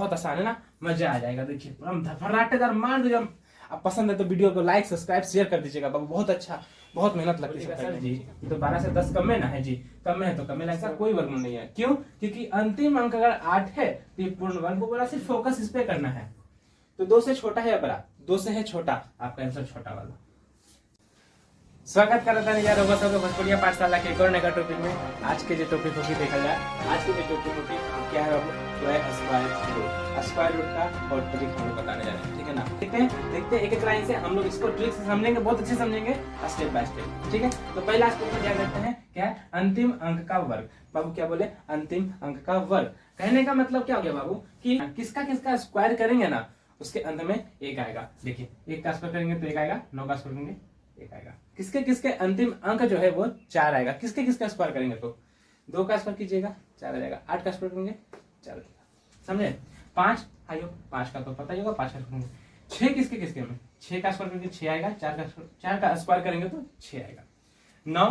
बहुत आसान है ना, मजा आ जाएगा। देखिए हम फर्राटेदार मार दो। अब पसंद है तो वीडियो को लाइक सब्सक्राइब शेयर कर दीजिएगा बाबू, बहुत अच्छा, बहुत मेहनत लगती है सर जी। तो 12 से 10 कम में ना है जी, कम में है तो कम में, ऐसा कोई वर्गमूल नहीं है। क्यों? क्योंकि अंतिम अंक अगर 8 है तो ये पूर्ण वर्ग को बोला, सिर्फ फोकस इस पे करना है। तो 2 से छोटा है या बड़ा? 2 से है छोटा, आपका आंसर छोटा वाला। स्वागत करता है यार भोजपुरिया पाठशाला के एक और नया टॉपिक में। आज के जो टॉपिक होगी देखा जाए, आज के जो टॉपिक होगी क्या है बाबू, वो है स्क्वायर रूट। स्क्वायर रूट का और ट्रिक हम लोग बताने जा रहे हैं, ठीक है ना। देखते हैं एक एक लाइन से हम लोग इसको ट्रिक से समझेंगे, बहुत अच्छे समझेंगे स्टेप बाय स्टेप, ठीक है। तो पहला स्टेप में क्या करते हैं, क्या है, अंतिम अंक का वर्ग। बाबू क्या बोले, अंतिम अंक का वर्ग। कहने का मतलब क्या हो गया बाबू, कि किसका किसका स्क्वायर करेंगे ना, उसके अंत में एक आएगा। देखिए 1 का स्क्वायर करेंगे तो 1 आएगा, 9 का स्क्वायर करेंगे 1 आएगा। किसके किसके अंतिम अंक जो है वो 4 आएगा। किसके किसका स्क्वायर करेंगे तो 2 का स्क्वायर कीजिएगा 4 आ जाएगा, 8 का स्क्वायर करेंगे 4 आ जाएगा, समझे। 5 आइयो, 5 का तो पता ही होगा, 5 का करेंगे। 6 किसके किसके में, 6 का स्क्वायर करेंगे 6 आएगा, 4 का स्क्वायर करेंगे तो 6 आएगा। 9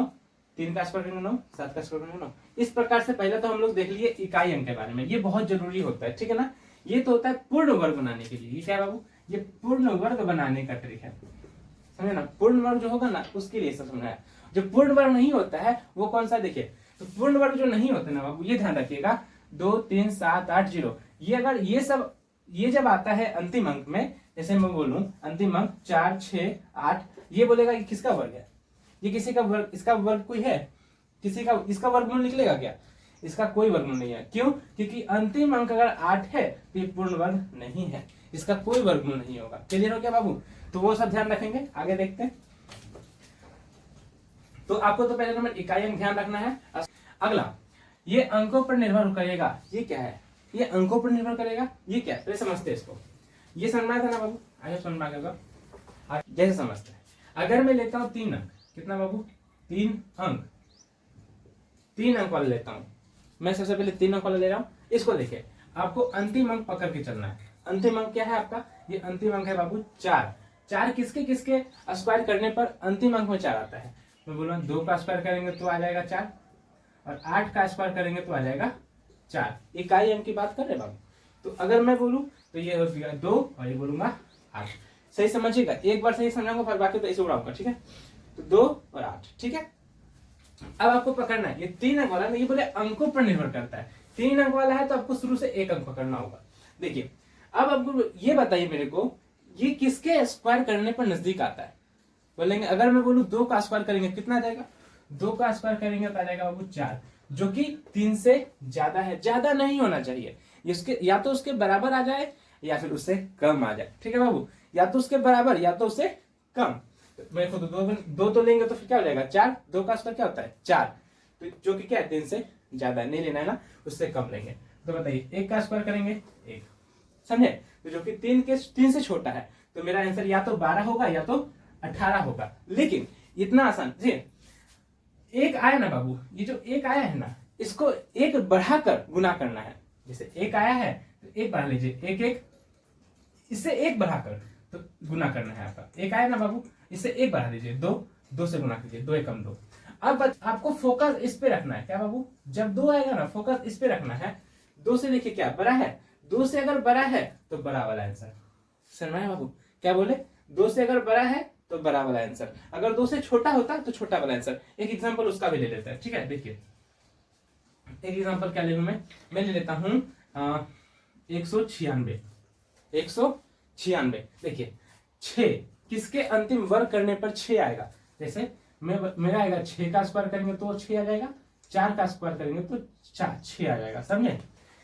3 का स्क्वायर करेंगे 9, 7 का स्क्वायर करेंगे 9। इस प्रकार से पहले तो हम लोग देख लिए इकाई अंक के बारे में, ये बहुत जरूरी होता है, ठीक है ना। ये तो होता है पूर्ण वर्ग बनाने के लिए। ये क्या है बाबू, ये पूर्ण वर्ग बनाने का ट्रिक है, समझे ना। पूर्ण वर्ग जो होगा ना उसके लिए सब समझाया। जो पूर्ण वर्ग नहीं होता है वो कौन सा, देखिए तो पूर्ण वर्ग जो नहीं होता ना बाबू, ये ध्यान रखिएगा, 2 3 7 8 0, ये अगर ये सब ये जब आता है अंतिम अंक में, जैसे मैं बोलूं अंतिम अंक 4 6 8, ये बोलेगा कि किसका वर्ग है, ये किसी का वर्ग, इसका वर्ग कोई है, किसी का इसका वर्गमूल निकलेगा क्या, इसका कोई वर्गमूल नहीं है। क्यों? क्योंकि अंतिम अंक अगर 8 है तो ये पूर्ण वर्ग नहीं है, इसका कोई वर्गमूल नहीं होगा। क्लियर हो गया बाबू? तो वो सब ध्यान रखेंगे, आगे देखते हैं। तो आपको तो पहले नंबर इकाई अंक ध्यान रखना है। अगला, ये अंकों पर निर्भर करेगा। ये क्या है, ये अंकों पर निर्भर करेगा, ये क्या है, पहले समझते हैं इसको। ये समझना था ना बाबू, आगे समझ में आ गया। जैसे समझते हैं, अगर मैं लेता हूं 3 अंक, कितना बाबू, 3 अंक, 3 अंक वाला लेता हूं मैं, सबसे पहले 3 अंक वाला ले रहा हूं। इसको देखिए, आपको अंतिम अंक पकड़ के चलना है। अंतिम अंक क्या है आपका, ये अंतिम अंक है बाबू 4। 4 किसके किसके स्क्वायर करने पर अंतिम अंक में 4 आता है। मैं बोल रहा हूं 2 का स्क्वायर करेंगे तो आ जाएगा 4, और 8 का स्क्वायर करेंगे तो आ जाएगा 4। इकाई अंक की बात कर रहे हैं बाबू। तो अगर मैं बोलूं तो ये हो गया 2, और ये बोलूंगा 8। सही समझिएगा, एक बार सही समझाऊंगा फिर बाकी तो ऐसे उड़ाऊंगा, ठीक है। तो 2 और 8, ठीक है। अब आपको पकड़ना है, ये 3 अंक वाला, ये बोले अंकों पर निर्भर करता है। 3 अंक वाला है तो आपको शुरू से 1 अंक पकड़ना होगा। देखिए अब आपको ये बताइए मेरे को, ये किसके स्क्वायर करने पर नजदीक आता है। बोलेंगे अगर मैं बोलूं 2 का स्क्वायर करेंगे कितना आ जाएगा, 2 का स्क्वायर करेंगे तो आ जाएगा बाबू 4, जो कि 3 से ज्यादा है। ज्यादा नहीं होना चाहिए, इसके या तो उसके बराबर आ जाए या फिर उससे कम आ जाए, ठीक है बाबू। या तो उसके बराबर या तो उससे कम। मेरे को तो दो तो लेंगे तो फिर क्या हो जाएगा 4, 2 का स्क्वायर क्या होता है 4, तो जो कि क्या है 3 से ज्यादा है, नहीं लेना है ना, उससे कम लेंगे। तो बताइए 1 का स्क्वायर करेंगे 1, समझे, तो जो कि 3 से छोटा है, तो मेरा आंसर या तो 12 होगा या तो 18 होगा। लेकिन इतना आसान जी, 1 आया ना बाबू, ये जो 1 आया है ना, इसको 1 बढ़ाकर गुना करना है। जैसे 1 आया है तो 1 बढ़ा लीजिए, 1 1, इससे 1 बढ़ाकर तो गुना करना है आपका। 1 आया ना बाबू, इससे 1 बढ़ा दीजिए, 2, 2 से गुना कीजिए, 2 एकम 2। अब आपको फोकस इस पे रखना है, क्या बाबू, जब 2 आएगा ना फोकस इस पे रखना है। 2 से देखिए क्या बड़ा है, 2 से अगर बड़ा है तो बड़ा वाला आंसर। समझ बाबू, क्या बोले, 2 से अगर बड़ा है तो बड़ा वाला आंसर, अगर 2 से छोटा होता तो छोटा वाला आंसर। एक एग्जांपल उसका भी ले लेते हैं, ठीक है। देखिए एक एग्जांपल क्या ले लूं मैं ले लेता हूं 196। 196 देखिए 6 किसके अंतिम वर्ग करने पर 6 आएगा। जैसे मेरा आएगा 6 का स्क्वायर करेंगे तो 6 आ जाएगा, 4 का स्क्वायर करेंगे तो 6 आ जाएगा, समझे।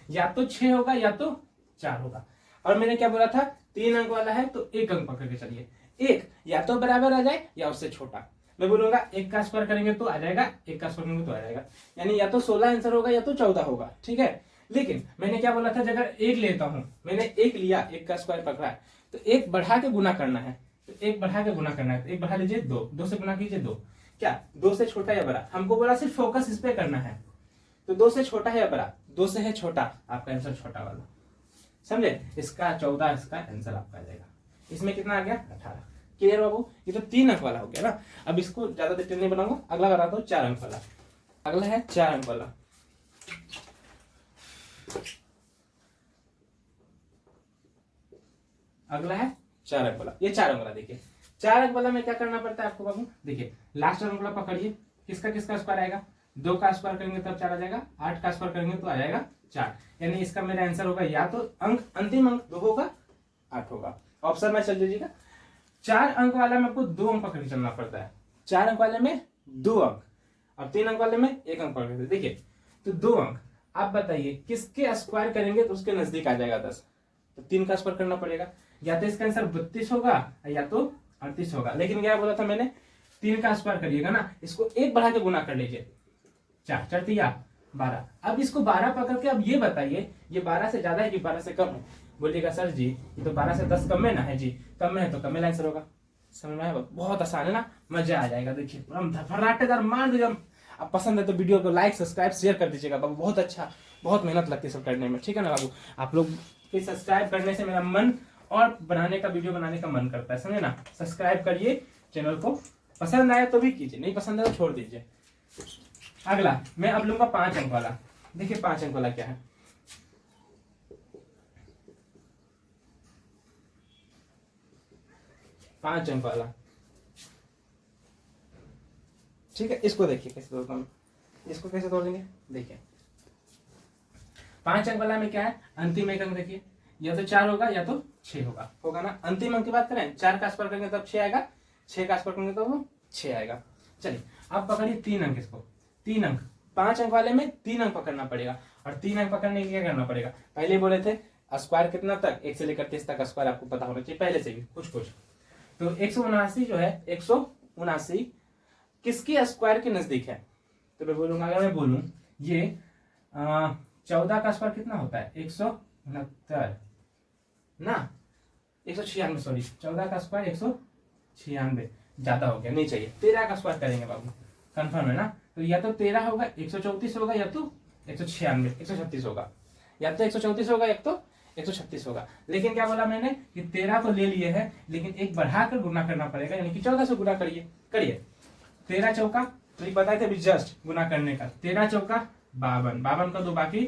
या तो 6 होगा या तो 4 होगा। और मैंने क्या बोला था, 3 अंक वाला है तो 1 अंक पकड़ के चलिए, 1 या तो बराबर आ जाए या उससे छोटा। मैं बोलूंगा 1 का स्क्वायर करेंगे तो आ जाएगा, 1 का स्क्वायर करेंगे तो आ जाएगा, यानी या तो 16 आंसर होगा या तो 14 होगा, ठीक है। लेकिन मैंने क्या बोला था, अगर 1 लेता हूं, मैंने 1 लिया, 1 का स्क्वायर पकड़ा है तो 1 बढ़ा के गुना करना है। तो 1 बढ़ा के गुना करना है, तो 1 बढ़ा लीजिए 2, 2 से गुना कीजिए 2, क्या 2 से छोटा या बड़ा, हमको बोला सिर्फ फोकस इस पे करना है। तो 2 से छोटा है या बड़ा, 2 से है छोटा, आपका आंसर छोटा वाला, समझे। इसका 14 इसका आंसर आपका आ जाएगा। इसमें कितना आ गया 18। क्लियर बाबू, ये तो 3 अंक वाला हो गया ना। अब इसको ज्यादा डिटेल नहीं बनाऊंगा, अगला बनाता हूँ 4 अंक वाला। अगला है 4 अंक वाला। अगला है 4 अंक वाला। ये 4 अंक वाला देखिए, 4 अंक वाला में क्या करना पड़ता है आपको बाबू, देखिए लास्ट अंक वाला पकड़िए, किसका किसका स्क्वायर आएगा, 2 का स्क्वायर करेंगे तब 4 आ जाएगा, 8 का स्क्वायर करेंगे तो आ जाएगा 4। यानी इसका मेरा आंसर होगा या तो अंक अंतिम अंक 2 होगा 8 होगा। ऑप्शन में चल लीजिएगा। 4 अंक वाला में आपको 2 अंक पकड़ के चलना पड़ता है, 4 अंक वाले में 2 अंक और 3 अंक वाले में 1 अंक पकड़ के। देखिए तो 2 अंक, आप बताइए किसके स्क्वायर करेंगे तो उसके नजदीक आ जाएगा 10, तो 3 का स्क्वायर करना पड़ेगा, या तो इसका आंसर 32 होगा या तो 38 होगा। लेकिन क्या बोला था मैंने, 3 का स्क्वायर करिएगा ना, इसको 1 बढ़ा के गुना कर लीजिए, 4 4 या 12। अब इसको 12 पकड़ के अब ये बताइए ये 12 से ज्यादा है कि 12 से कम है। बोलिएगा सर जी ये तो 12 से 10 कम है ना, है जी कम है तो कम है आंसर होगा। समझ में आया, बहुत आसान है ना, मजा आ जाएगा। देखिए पूरा फर्राटेदार मार दीजिए। आप पसंद है तो वीडियो को लाइक सब्सक्राइब शेयर कर दीजिएगा बाबू, बहुत अच्छा, बहुत मेहनत लगती है सब करने में, ठीक है ना बाबू। आप लोग के सब्सक्राइब करने से मेरा मन और बनाने का वीडियो बनाने का मन करता है, समझे ना। सब्सक्राइब करिए चैनल को, पसंद आया तो भी कीजिए, नहीं पसंद है तो छोड़ दीजिए। अगला मैं अब लूंगा 5 अंक वाला। देखिए 5 अंक वाला क्या है, पांच अंक वाला, ठीक है। इसको देखिए कैसे तोड़ता हूं, इसको कैसे तोड़ेंगे, देखिए 5 अंक वाला में क्या है, अंतिम एक अंक देखिए, या तो 4 होगा या तो 6 होगा, होगा ना। अंतिम अंक की बात करें, 4 का स्क्वायर करेंगे तब 6 आएगा, 6 का स्क्वायर करेंगे तो वो 6 आएगा। चलिए अब पकड़िए 3 अंक, इसको 3 अंक, 5 अंक वाले में 3 अंक पकड़ना पड़ेगा। और 3 अंक पकड़ने के लिए क्या करना पड़ेगा, पहले बोले थे स्क्वायर कितना तक, 1 से लेकर 30 तक का स्क्वायर आपको पता होना चाहिए पहले से भी कुछ कुछ। तो 179 जो है, 179 किसके स्क्वायर के नजदीक है, तो मैं बोलूंगा, अगर मैं बोलूं ये 14 का स्क्वायर कितना होता है, 169 ना, 196, सॉरी 14 का स्क्वायर 196, ज्यादा हो गया, नहीं चाहिए। 13 का स्क्वायर करेंगे बाबू, कंफर्म है ना। तो या तो 13 होगा, 134 होगा, या तो 196 136 होगा, या तो 134 होगा या तो 136 होगा। लेकिन क्या बोला मैंने कि 13 को ले लिए है, लेकिन एक बढ़ाकर गुना करना पड़ेगा, यानी कि 14 से गुना करिए, करिए 13 चौका, तो ये बताए थे अभी जस्ट गुना करने का, 13 चौका 52, 52 का 2 बाकी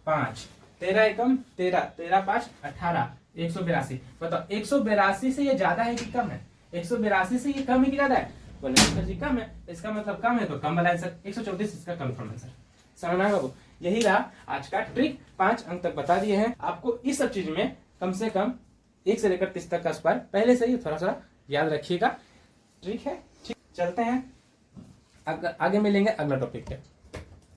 5, 13 एकम 13, 13 5 18, 182। बताओ 182 से ये ज्यादा है कि कम है, 182 से ये कम है कि ज्यादा है, बोले सर जी कम है, इसका मतलब कम है तो कम वाला आंसर 134 इसका कंफर्म आंसर। समझ में आया बाबू, यही रहा आज का ट्रिक, 5 अंक तक बता दिए हैं आपको। इस सब चीज में कम से कम 1 से लेकर 30 तक का स्क्वायर पहले से ही थोड़ा सा याद रखिएगा, ठीक है। ठीक, चलते हैं आगे मिलेंगे अगला टॉपिक पे।